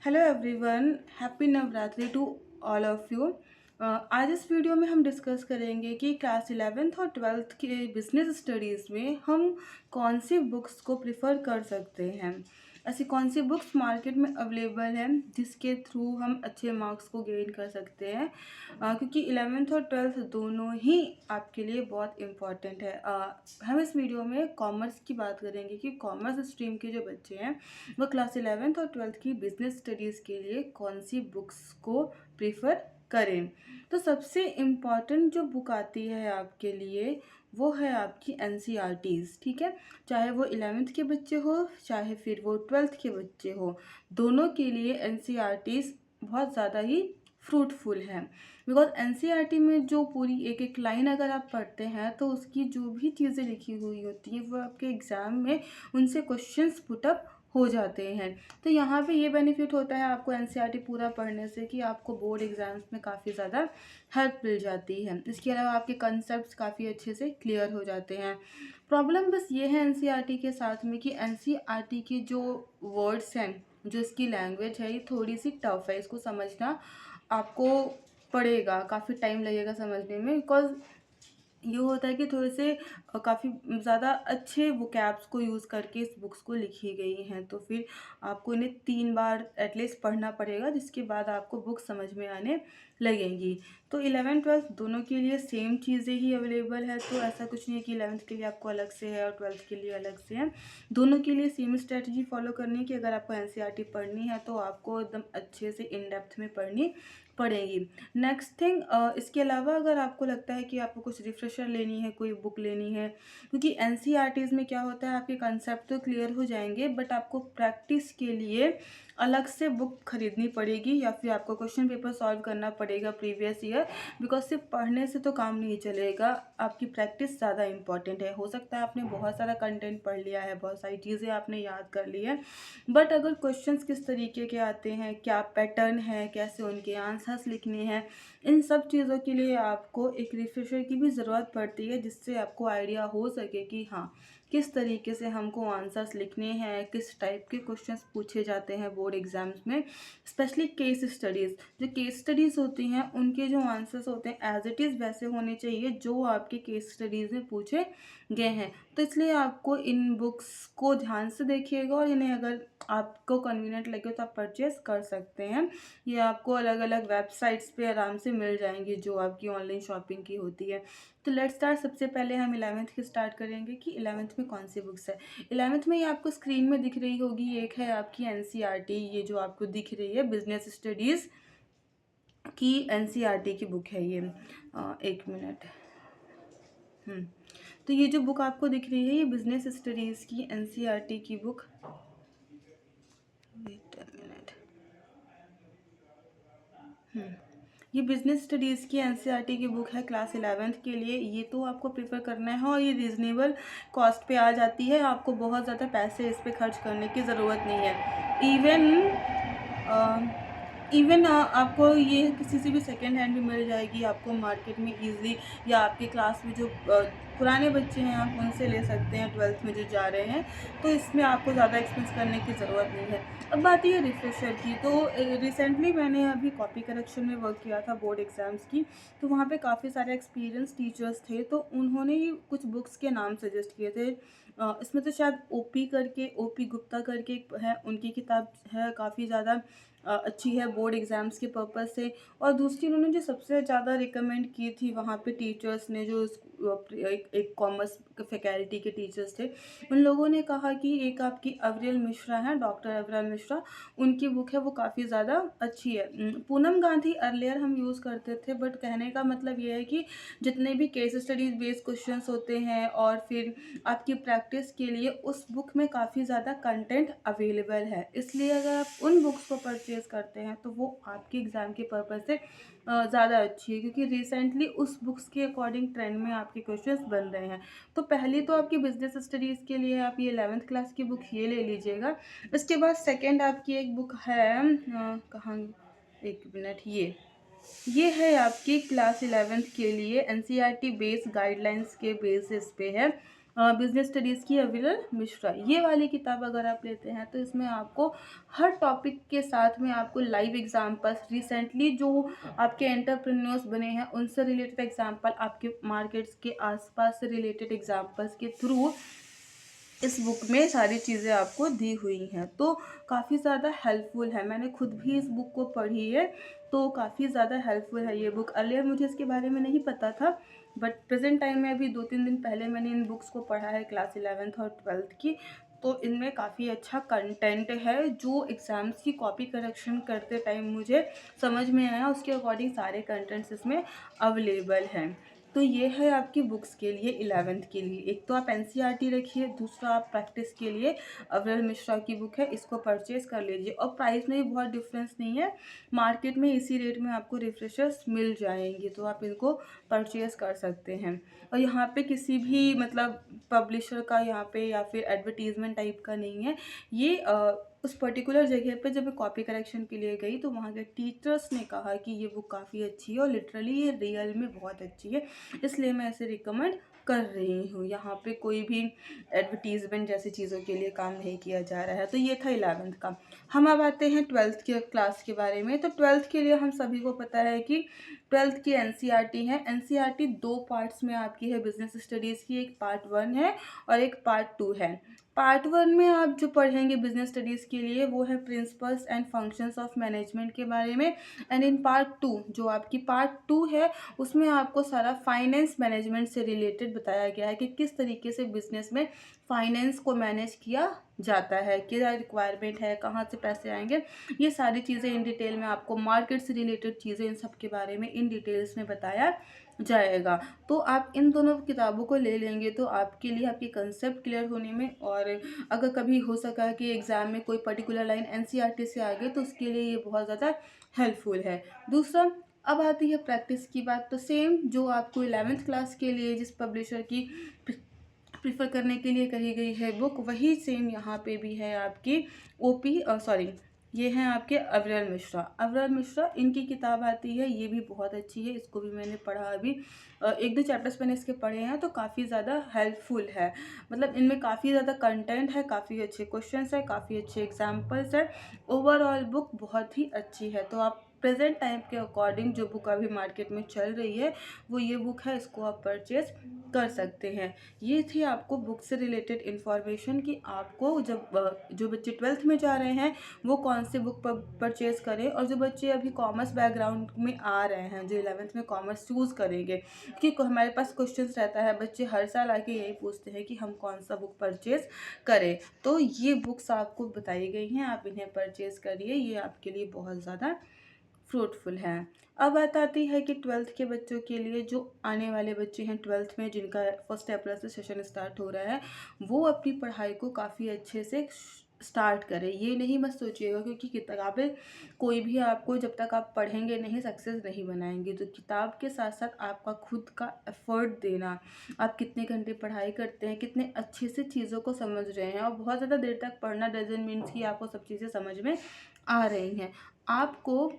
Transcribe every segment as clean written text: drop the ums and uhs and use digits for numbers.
Hello everyone, happy Navratri to all of you. आज इस video में हम डिस्कस करेंगे कि क्लास 11th और 12th के बिजनेस स्टडीज़ में हम कौन सी बुक्स को प्रिफ़र कर सकते हैं। ऐसी कौन सी बुक्स मार्केट में अवेलेबल हैं जिसके थ्रू हम अच्छे मार्क्स को गेन कर सकते हैं, क्योंकि 11th और 12th दोनों ही आपके लिए बहुत इम्पॉर्टेंट है। हम इस वीडियो में कॉमर्स की बात करेंगे कि कॉमर्स स्ट्रीम के जो बच्चे हैं वो क्लास 11th और 12th की बिजनेस स्टडीज़ के लिए कौन सी बुक्स को प्रेफर करें। तो सबसे इम्पॉर्टेंट जो बुक आती है आपके लिए वो है आपकी एनसीईआरटीज़, ठीक है। चाहे वो 11th के बच्चे हो चाहे फिर वो 12th के बच्चे हो, दोनों के लिए एनसीईआरटीज़ बहुत ज़्यादा ही फ्रूटफुल है। बिकॉज एनसीईआरटी में जो पूरी एक एक लाइन अगर आप पढ़ते हैं तो उसकी जो भी चीज़ें लिखी हुई होती हैं वो आपके एग्ज़ाम में उनसे क्वेश्चंस पुटअप हो जाते हैं। तो यहाँ पे ये बेनिफिट होता है आपको एनसीईआरटी पूरा पढ़ने से कि आपको बोर्ड एग्जाम्स में काफ़ी ज़्यादा हेल्प मिल जाती है। इसके अलावा आपके कंसेप्ट काफ़ी अच्छे से क्लियर हो जाते हैं। प्रॉब्लम बस ये है एनसीईआरटी के साथ में कि एनसीईआरटी के जो वर्ड्स हैं, जो इसकी लैंग्वेज है, ये थोड़ी सी टफ है। इसको समझना आपको पड़ेगा, काफ़ी टाइम लगेगा समझने में। बिकॉज ये होता है कि थोड़े से काफ़ी ज़्यादा अच्छे वोकैब्स को यूज़ करके इस बुक्स को लिखी गई हैं, तो फिर आपको इन्हें 3 बार एटलीस्ट पढ़ना पड़ेगा जिसके बाद आपको बुक समझ में आने लगेंगी। तो 11th 12th दोनों के लिए सेम चीज़ें ही अवेलेबल है, तो ऐसा कुछ नहीं है कि 11th के लिए आपको अलग से है और 12th के लिए अलग से है। दोनों के लिए सेम स्ट्रेटजी फॉलो करनी है कि अगर आपको एनसीईआरटी पढ़नी है तो आपको एकदम अच्छे से इन डेप्थ में पढ़नी पड़ेगी। नेक्स्ट थिंग, इसके अलावा अगर आपको लगता है कि आपको कुछ रिफ्रेशर लेनी है, कोई बुक लेनी है, क्योंकि एनसीईआरटीज़ में क्या होता है आपके कंसेप्ट तो क्लियर हो जाएंगे बट आपको प्रैक्टिस के लिए अलग से बुक खरीदनी पड़ेगी या फिर आपको क्वेश्चन पेपर सॉल्व करना पड़ेगा प्रीवियस ईयर। बिकॉज सिर्फ पढ़ने से तो काम नहीं चलेगा, आपकी प्रैक्टिस ज़्यादा इंपॉर्टेंट है। हो सकता है आपने बहुत सारा कंटेंट पढ़ लिया है, बहुत सारी चीज़ें आपने याद कर ली है, बट अगर क्वेश्चंस किस तरीके के आते हैं, क्या पैटर्न है, कैसे उनके आंसर्स लिखने हैं, इन सब चीज़ों के लिए आपको एक रिफ्रेशर की भी ज़रूरत पड़ती है जिससे आपको आइडिया हो सके कि हाँ किस तरीके से हमको आंसर्स लिखने हैं, किस टाइप के क्वेश्चंस पूछे जाते हैं बोर्ड एग्जाम्स में। स्पेशली केस स्टडीज़, जो केस स्टडीज़ होती हैं उनके जो आंसर्स होते हैं एज इट इज़ वैसे होने चाहिए जो आपके केस स्टडीज़ में पूछे गए हैं। तो इसलिए आपको इन बुक्स को ध्यान से देखिएगा और इन्हें अगर आपको कन्वीनियंट लगे तो आप परचेस कर सकते हैं। ये आपको अलग अलग वेबसाइट्स पे आराम से मिल जाएंगी जो आपकी ऑनलाइन शॉपिंग की होती है। तो लेट्स स्टार्ट। सबसे पहले हम 11th की स्टार्ट करेंगे कि 11th में कौन सी बुक्स है। 11th में ये आपको स्क्रीन में दिख रही होगी, एक है आपकी एनसीईआरटी, ये जो आपको दिख रही है बिजनेस स्टडीज़ की एनसीईआरटी की बुक है ये। एक मिनट। तो ये जो बुक आपको दिख रही है ये बिजनेस स्टडीज़ की एनसीईआरटी की बुक। Wait a minute. ये बिजनेस स्टडीज़ की एनसीईआरटी की बुक है क्लास 11th के लिए। ये तो आपको प्रेफर करना है और ये रीज़नेबल कॉस्ट पे आ जाती है, आपको बहुत ज़्यादा पैसे इस पे खर्च करने की ज़रूरत नहीं है। इवन आपको ये किसी से भी सेकेंड हैंड भी मिल जाएगी आपको मार्केट में इजीली, या आपके क्लास में जो पुराने बच्चे हैं आप उनसे ले सकते हैं 12th में जो जा रहे हैं। तो इसमें आपको ज़्यादा एक्सपेंस करने की ज़रूरत नहीं है। अब बात ये रिफ्रेशर की, तो रिसेंटली मैंने अभी कॉपी करेक्शन में वर्क किया था बोर्ड एग्ज़ाम्स की, तो वहाँ पे काफ़ी सारे एक्सपीरियंस टीचर्स थे, तो उन्होंने ही कुछ बुक्स के नाम सजेस्ट किए थे। इसमें तो शायद ओपी गुप्ता करके एक है, उनकी किताब है, काफ़ी ज़्यादा अच्छी है बोर्ड एग्ज़ाम्स के पर्पज़ से। और दूसरी उन्होंने जो सबसे ज़्यादा रिकमेंड की थी वहाँ पे टीचर्स ने, जो एक कॉमर्स फैकल्टी के टीचर्स थे, उन लोगों ने कहा कि एक आपकी अवरियल मिश्रा है, डॉक्टर अवरियल मिश्रा, उनकी बुक है वो काफ़ी ज़्यादा अच्छी है। पूनम गांधी अर्लियर हम यूज़ करते थे, बट कहने का मतलब ये है कि जितने भी केस स्टडीज़ बेस्ड क्वेश्चंस होते हैं और फिर आपकी प्रैक्टिस के लिए उस बुक में काफ़ी ज़्यादा कंटेंट अवेलेबल है, इसलिए अगर आप उन बुक्स को परचेज़ करते हैं तो वो आपके एग्ज़ाम के पर्पज़ से ज़्यादा अच्छी है, क्योंकि रिसेंटली उस बुक्स के अकॉर्डिंग ट्रेंड में आपके क्वेश्चंस बन रहे हैं। तो पहली तो आपकी बिजनेस स्टडीज़ के लिए आप ये 11th क्लास की बुक ये ले लीजिएगा। इसके बाद सेकेंड आपकी एक बुक है, कहाँ, एक मिनट, ये है आपकी क्लास 11th के लिए एनसीईआरटी बेस्ड गाइडलाइंस के बेसिस पे है। बिजनेस स्टडीज़ की अविरल मिश्रा। ये वाली किताब अगर आप लेते हैं तो इसमें आपको हर टॉपिक के साथ में आपको लाइव एग्जांपल्स, रिसेंटली जो आपके एंटरप्रेन्योर्स बने हैं उनसे रिलेटेड एग्जांपल, आपके मार्केट्स के आसपास से रिलेटेड एग्जांपल्स के थ्रू इस बुक में सारी चीज़ें आपको दी हुई हैं। तो काफ़ी ज़्यादा हेल्पफुल है, मैंने खुद भी इस बुक को पढ़ी है, तो काफ़ी ज़्यादा हेल्पफुल है ये बुक। अर्लियर मुझे इसके बारे में नहीं पता था, बट प्रेजेंट टाइम में अभी 2-3 दिन पहले मैंने इन बुक्स को पढ़ा है, क्लास 11th और 12th की। तो इनमें काफ़ी अच्छा कंटेंट है जो एग्ज़ाम्स की कॉपी करेक्शन करते टाइम मुझे समझ में आया, उसके अकॉर्डिंग सारे कंटेंट्स इसमें अवेलेबल हैं। तो ये है आपकी बुक्स के लिए 11th के लिए। एक तो आप एनसीईआरटी रखिए, दूसरा आप प्रैक्टिस के लिए अविरल मिश्रा की बुक है, इसको परचेज़ कर लीजिए। और प्राइस में भी बहुत डिफरेंस नहीं है, मार्केट में इसी रेट में आपको रिफ्रेशर्स मिल जाएंगे, तो आप इनको परचेज़ कर सकते हैं। और यहाँ पे किसी भी मतलब पब्लिशर का यहाँ पे या फिर एडवर्टीज़मेंट टाइप का नहीं है ये। उस पर्टिकुलर जगह पे जब मैं कॉपी करेक्शन के लिए गई तो वहाँ के टीचर्स ने कहा कि ये बुक काफ़ी अच्छी है और लिटरली ये रियल में बहुत अच्छी है, इसलिए मैं इसे रिकमेंड कर रही हूँ। यहाँ पे कोई भी एडवर्टीज़मेंट जैसी चीज़ों के लिए काम नहीं किया जा रहा है। तो ये था 11th का। हम अब आते हैं 12th के क्लास के बारे में। तो 12th के लिए हम सभी को पता है कि 12th की एनसीईआरटी है। एनसीईआरटी 2 पार्ट्स में आपकी है बिजनेस स्टडीज़ की, एक पार्ट 1 है और एक पार्ट 2 है। पार्ट 1 में आप जो पढ़ेंगे बिजनेस स्टडीज़ के लिए वो है principles and functions of management के बारे में। एंड इन पार्ट 2 जो आपकी पार्ट 2 है उसमें आपको सारा फाइनेंस मैनेजमेंट से रिलेटेड बताया गया है कि किस तरीके से बिजनेस में फाइनेंस को मैनेज किया जाता है, क्या रिक्वायरमेंट है, कहाँ से पैसे आएंगे, ये सारी चीज़ें इन डिटेल में आपको, मार्केट से रिलेटेड चीज़ें, इन सब के बारे में इन डिटेल्स में बताया जाएगा। तो आप इन दोनों किताबों को ले लेंगे तो आपके लिए आपकी कंसेप्ट क्लियर होने में, और अगर कभी हो सका कि एग्ज़ाम में कोई पर्टिकुलर लाइन एनसीईआरटी से आ गई तो उसके लिए ये बहुत ज़्यादा हेल्पफुल है। दूसरा, अब आती है प्रैक्टिस की बात। तो सेम जो आपको 11th क्लास के लिए जिस पब्लिशर की प्रिफर करने के लिए कही गई है बुक, वही सेम यहाँ पे भी है आपकी ओपी सॉरी ये हैं आपके अविरल मिश्रा। अविरल मिश्रा इनकी किताब आती है, ये भी बहुत अच्छी है, इसको भी मैंने पढ़ा अभी। 1-2 चैप्टर्स मैंने इसके पढ़े हैं तो काफ़ी ज़्यादा हेल्पफुल है। मतलब इनमें काफ़ी ज़्यादा कंटेंट है, काफ़ी अच्छे क्वेश्चंस है, काफ़ी अच्छे एग्जाम्पल्स है। ओवरऑल बुक बहुत ही अच्छी है। तो आप प्रेजेंट टाइम के अकॉर्डिंग जो बुक अभी मार्केट में चल रही है वो ये बुक है, इसको आप परचेज कर सकते हैं। ये थी आपको बुक से रिलेटेड इन्फॉर्मेशन कि आपको जब जो बच्चे 12th में जा रहे हैं वो कौन से बुक परचेज करें, और जो बच्चे अभी कॉमर्स बैकग्राउंड में आ रहे हैं जो 11th में कॉमर्स चूज़ करेंगे, क्योंकि हमारे पास क्वेश्चंस रहता है, बच्चे हर साल आके यही पूछते हैं कि हम कौन सा बुक परचेज करें। तो ये बुक्स आपको बताई गई हैं, आप इन्हें परचेज करिए, ये आपके लिए बहुत ज़्यादा फ्रूटफुल है। अब बात आती है कि 12th के बच्चों के लिए, जो आने वाले बच्चे हैं 12th में जिनका 1 अप्रैल से सेशन स्टार्ट हो रहा है, वो अपनी पढ़ाई को काफ़ी अच्छे से स्टार्ट करें। ये नहीं मत सोचिएगा क्योंकि किताबें कोई भी आपको जब तक आप पढ़ेंगे नहीं सक्सेस नहीं बनाएंगे। तो किताब के साथ साथ आपका खुद का एफर्ट देना, आप कितने घंटे पढ़ाई करते हैं, कितने अच्छे से चीज़ों को समझ रहे हैं, और बहुत ज़्यादा देर तक पढ़ना डजंट मीन्स कि आपको सब चीज़ें समझ में आ रही हैं। आपको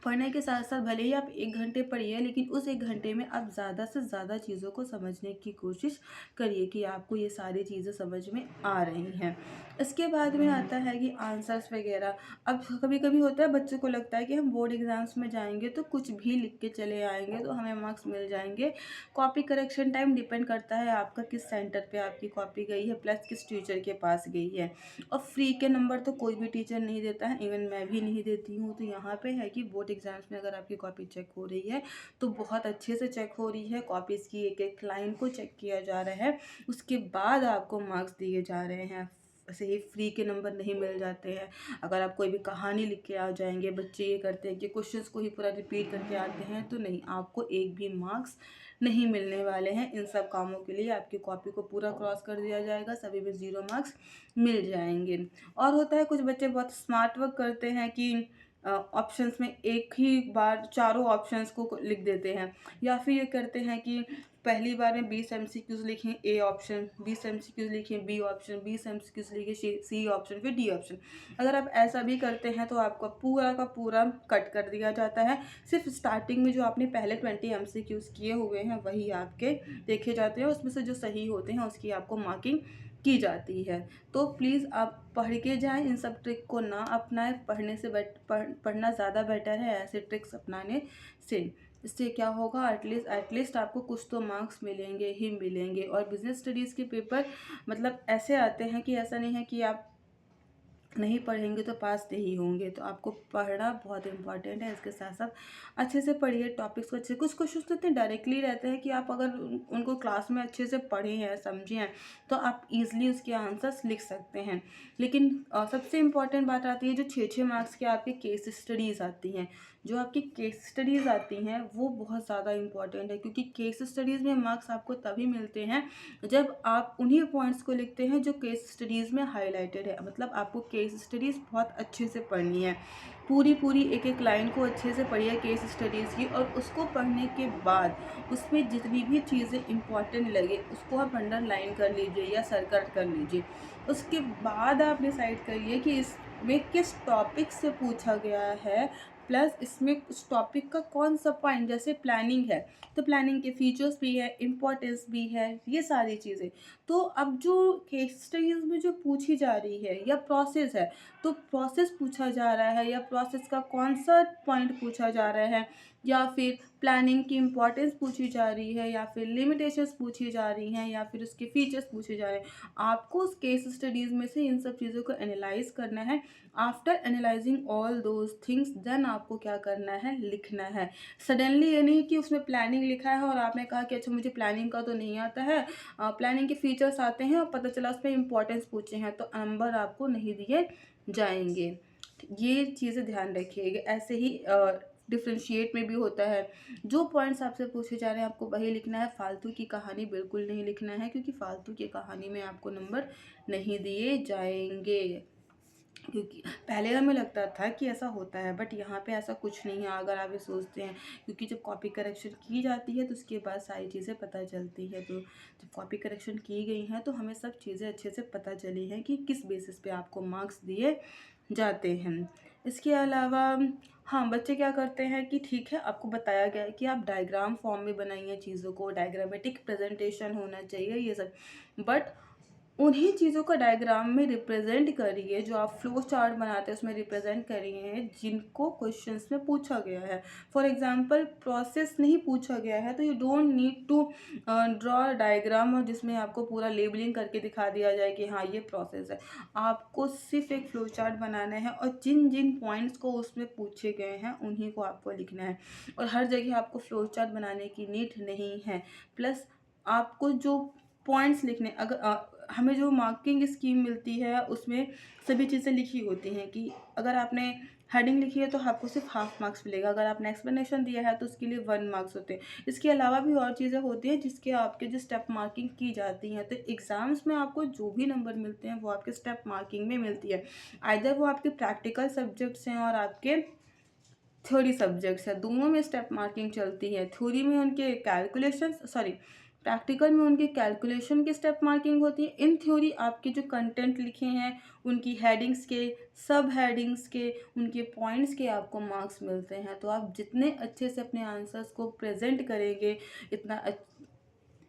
पढ़ने के साथ साथ भले ही आप 1 घंटे पढ़िए, लेकिन उस 1 घंटे में आप ज़्यादा से ज़्यादा चीज़ों को समझने की कोशिश करिए कि आपको ये सारी चीज़ें समझ में आ रही हैं। इसके बाद में आता है कि आंसर्स वगैरह। अब कभी कभी होता है बच्चों को लगता है कि हम बोर्ड एग्ज़ाम्स में जाएंगे तो कुछ भी लिख के चले आएंगे तो हमें मार्क्स मिल जाएंगे। कॉपी करेक्शन टाइम डिपेंड करता है आपका किस सेंटर पर आपकी कॉपी गई है, प्लस किस टीचर के पास गई है। और फ्री के नंबर तो कोई भी टीचर नहीं देता है, इवन मैं भी नहीं देती हूँ। तो यहाँ पे है कि बोर्ड एग्जाम्स में अगर आपकी कॉपी चेक हो रही है तो बहुत अच्छे से चेक हो रही है, कॉपीज़ की एक एक लाइन को चेक किया जा रहा है, उसके बाद आपको मार्क्स दिए जा रहे हैं। ऐसे ही फ्री के नंबर नहीं मिल जाते हैं। अगर आप कोई भी कहानी लिख के आ जाएंगे, बच्चे ये करते हैं कि क्वेश्चंस को ही पूरा रिपीट करके आते हैं, तो नहीं, आपको एक भी मार्क्स नहीं मिलने वाले हैं। इन सब कामों के लिए आपकी कॉपी को पूरा क्रॉस कर दिया जाएगा, सभी में 0 मार्क्स मिल जाएंगे। और होता है कुछ बच्चे बहुत स्मार्ट वर्क करते हैं कि ऑप्शंस में एक ही बार चारों ऑप्शंस को लिख देते हैं, या फिर ये करते हैं कि पहली बार में 20 एमसीक्यूज लिखें ए ऑप्शन, 20 एमसीक्यूज लिखें बी ऑप्शन, 20 एमसीक्यूज लिखें सी ऑप्शन, फिर डी ऑप्शन। अगर आप ऐसा भी करते हैं तो आपका पूरा का पूरा कट कर दिया जाता है। सिर्फ स्टार्टिंग में जो आपने पहले 20 एमसीक्यूज किए हुए हैं वही आपके देखे जाते हैं, उसमें से जो सही होते हैं उसकी आपको मार्किंग की जाती है। तो प्लीज़ आप पढ़ के जाएं, इन सब ट्रिक को ना अपनाएं। पढ़ने से पढ़ना ज़्यादा बेटर है ऐसे ट्रिक्स अपनाने से। इससे क्या होगा, एटलीस्ट आपको कुछ तो मार्क्स मिलेंगे ही मिलेंगे। और बिजनेस स्टडीज़ के पेपर मतलब ऐसे आते हैं कि ऐसा नहीं है कि आप नहीं पढ़ेंगे तो पास नहीं होंगे। तो आपको पढ़ना बहुत इंपॉर्टेंट है। इसके साथ साथ अच्छे से पढ़िए, टॉपिक्स को अच्छे, कुछ क्वेश्चन तो इतने डायरेक्टली रहते हैं कि आप अगर उनको क्लास में अच्छे से पढ़े हैं, समझे हैं, तो आप इजीली उसके आंसर्स लिख सकते हैं। लेकिन सबसे इम्पॉर्टेंट बात आती है जो 6-6 मार्क्स के आपके केस स्टडीज़ आती हैं। जो आपकी केस स्टडीज़ आती हैं वो बहुत ज़्यादा इंपॉर्टेंट है, क्योंकि केस स्टडीज़ में मार्क्स आपको तभी मिलते हैं जब आप उन्हीं पॉइंट्स को लिखते हैं जो केस स्टडीज़ में हाईलाइटेड है। मतलब आपको केस स्टडीज़ बहुत अच्छे से पढ़नी है, पूरी एक एक लाइन को अच्छे से पढ़िए केस स्टडीज़ की, और उसको पढ़ने के बाद उसमें जितनी भी चीज़ें इंपॉर्टेंट लगे उसको आप अंडरलाइन कर लीजिए या सर्कल कर लीजिए। उसके बाद आप डिसाइड करिए कि इसमें किस टॉपिक से पूछा गया है, प्लस इसमें उस टॉपिक का कौन सा पॉइंट, जैसे प्लानिंग है तो प्लानिंग के फीचर्स भी है, इम्पोर्टेंस भी है, ये सारी चीज़ें। तो अब जो केस स्टडीज़ में जो पूछी जा रही है या प्रोसेस है, तो प्रोसेस पूछा जा रहा है या प्रोसेस का कौन सा पॉइंट पूछा जा रहा है, या फिर प्लानिंग की इम्पोर्टेंस पूछी जा रही है, या फिर लिमिटेशंस पूछी जा रही हैं, या फिर उसके फीचर्स पूछे जा रहे हैं। आपको उस केस स्टडीज़ में से इन सब चीज़ों को एनालाइज करना है। After analysing all those things then आपको क्या करना है, लिखना है। सडनली ये नहीं कि उसमें प्लानिंग लिखा है और आपने कहा कि अच्छा मुझे प्लानिंग का तो नहीं आता है, प्लानिंग के फीचर्स आते हैं और पता चला उसमें इंपॉर्टेंस पूछे हैं, तो नंबर आपको नहीं दिए जाएंगे। ये चीज़ें ध्यान रखिएगा। ऐसे ही डिफ्रेंशिएट में भी होता है, जो पॉइंट्स आपसे पूछे जा रहे हैं आपको वही लिखना है। फालतू की कहानी बिल्कुल नहीं लिखना है, क्योंकि फालतू की कहानी में आपको नंबर नहीं दिए जाएंगे। क्योंकि पहले हमें लगता था कि ऐसा होता है, बट यहाँ पे ऐसा कुछ नहीं है अगर आप ये सोचते हैं। क्योंकि जब कॉपी करेक्शन की जाती है तो उसके बाद सारी चीज़ें पता चलती है। तो जब कॉपी करेक्शन की गई हैं तो हमें सब चीज़ें अच्छे से पता चली हैं कि किस बेसिस पे आपको मार्क्स दिए जाते हैं। इसके अलावा हाँ, बच्चे क्या करते हैं कि ठीक है आपको बताया गया है कि आप डायग्राम फॉर्म में बनाइए चीज़ों को, डायग्रामेटिक प्रेजेंटेशन होना चाहिए ये सब, बट उन्हीं चीज़ों का डायग्राम में रिप्रेजेंट करिए, जो आप फ्लो चार्ट बनाते हैं उसमें रिप्रेजेंट करिए जिनको क्वेश्चंस में पूछा गया है। फॉर एग्जांपल प्रोसेस नहीं पूछा गया है तो you don't need to draw diagram जिसमें आपको पूरा लेबलिंग करके दिखा दिया जाए कि हाँ ये प्रोसेस है। आपको सिर्फ एक फ्लो चार्ट बनाना है और जिन जिन पॉइंट्स को उसमें पूछे गए हैं उन्हीं को आपको लिखना है। और हर जगह आपको फ्लो चार्ट बनाने की नीड नहीं है। प्लस आपको जो पॉइंट्स लिखने, अगर हमें जो मार्किंग स्कीम मिलती है उसमें सभी चीज़ें लिखी होती हैं कि अगर आपने हेडिंग लिखी है तो आपको सिर्फ हाफ मार्क्स मिलेगा, अगर आपने एक्सप्लेनेशन दिया है तो उसके लिए 1 मार्क्स होते हैं। इसके अलावा भी और चीज़ें होती हैं जिसके आपके जो स्टेप मार्किंग की जाती हैं। तो एग्ज़ाम्स में आपको जो भी नंबर मिलते हैं वो आपके स्टेप मार्किंग में मिलती है। आइदर वो आपके प्रैक्टिकल सब्जेक्ट्स हैं और आपके थ्योरी सब्जेक्ट्स है, दोनों में स्टेप मार्किंग चलती है। थ्योरी में उनके कैलकुलेशन, सॉरी प्रैक्टिकल में उनकी कैलकुलेशन की स्टेप मार्किंग होती है। इन थ्योरी आपके जो कंटेंट लिखे हैं उनकी हेडिंग्स के, सब हेडिंग्स के, उनके पॉइंट्स के आपको मार्क्स मिलते हैं। तो आप जितने अच्छे से अपने आंसर्स को प्रेजेंट करेंगे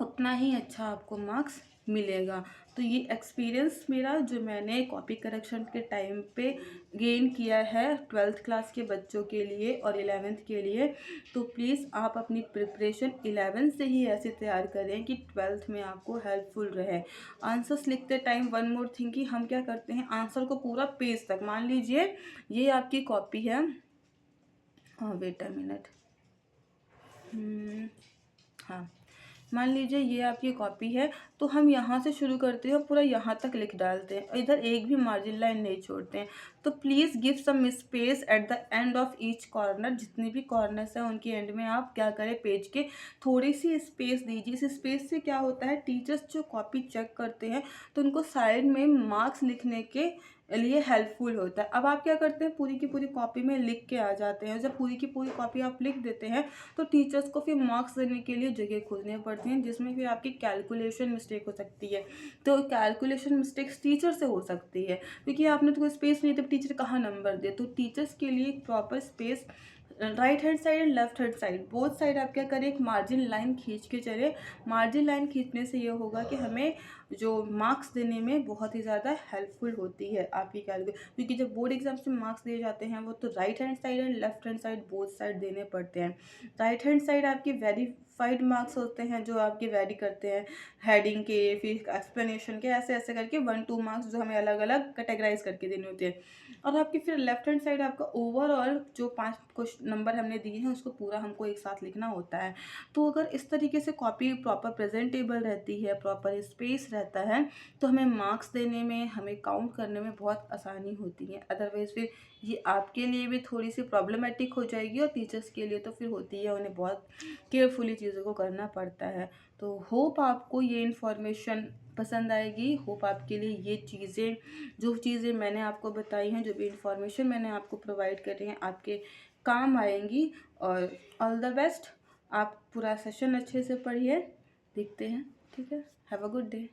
उतना ही अच्छा आपको मार्क्स मिलेगा। तो ये एक्सपीरियंस मेरा जो मैंने कॉपी करेक्शन के टाइम पे गेन किया है 12th क्लास के बच्चों के लिए और 11th के लिए। तो प्लीज़ आप अपनी प्रिपरेशन 11th से ही ऐसे तैयार करें कि 12th में आपको हेल्पफुल रहे। आंसर्स लिखते टाइम वन मोर थिंग कि हम क्या करते हैं, आंसर को पूरा पेज तक, मान लीजिए ये आपकी कॉपी है, हाँ वेट अ मिनट, हाँ मान लीजिए ये आपकी कॉपी है, तो हम यहाँ से शुरू करते हैं और पूरा यहाँ तक लिख डालते हैं, इधर एक भी मार्जिन लाइन नहीं छोड़ते हैं। तो please give some space at the end of each corner, जितने भी कॉर्नर्स हैं उनके एंड में आप क्या करें, पेज के थोड़ी सी स्पेस दीजिए। इस स्पेस से क्या होता है, टीचर्स जो कॉपी चेक करते हैं तो उनको साइड में मार्क्स लिखने के लिए हेल्पफुल होता है। अब आप क्या करते हैं, पूरी की पूरी कॉपी में लिख के आ जाते हैं। जब पूरी की पूरी कॉपी आप लिख देते हैं तो टीचर्स को फिर मार्क्स देने के लिए जगह खोजनी पड़ती हैं, जिसमें फिर आपकी कैलकुलेशन मिस्टेक हो सकती है। तो कैलकुलेशन मिस्टेक्स टीचर से हो सकती है, क्योंकि आपने तो कोई स्पेस नहीं, तब टीचर कहाँ नंबर दे। तो टीचर्स के लिए एक proper space, right hand side and left hand side, both side आप क्या करें, एक मार्जिन लाइन खींच के चले। मार्जिन लाइन खींचने से ये होगा कि हमें जो मार्क्स देने में बहुत ही ज़्यादा हेल्पफुल होती है आपकी कैलकुलेशन, क्योंकि जब बोर्ड एग्जाम्स में मार्क्स दिए जाते हैं वो तो right hand side and left hand side both side देने पड़ते हैं। राइट हैंड साइड आपकी वेरीफाइड मार्क्स होते हैं, जो आपके वेरी करते हैं हेडिंग के, फिर एक्सप्लेनेशन के, ऐसे ऐसे करके 1-2 मार्क्स जो हमें अलग अलग कैटेगराइज करके देने होते हैं। और आपकी फिर लेफ्ट हैंड साइड आपका ओवरऑल जो 5 कुछ नंबर हमने दिए हैं उसको पूरा हमको एक साथ लिखना होता है। तो अगर इस तरीके से कॉपी प्रॉपर प्रेजेंटेबल रहती है, प्रॉपर स्पेस रहता है, तो हमें मार्क्स देने में, हमें काउंट करने में बहुत आसानी होती है। अदरवाइज़ फिर ये आपके लिए भी थोड़ी सी प्रॉब्लमेटिक हो जाएगी, और टीचर्स के लिए तो फिर होती है, उन्हें बहुत केयरफुली चीज़ों को करना पड़ता है। तो होप आपको ये इन्फॉर्मेशन पसंद आएगी। होप आपके लिए ये चीज़ें, जो चीज़ें मैंने आपको बताई हैं, जो भी इन्फॉर्मेशन मैंने आपको प्रोवाइड करी हैं, आपके काम आएंगी। और ऑल द बेस्ट। आप पूरा सेशन अच्छे से पढ़िए, देखते हैं। ठीक है, हैव अ गुड डे।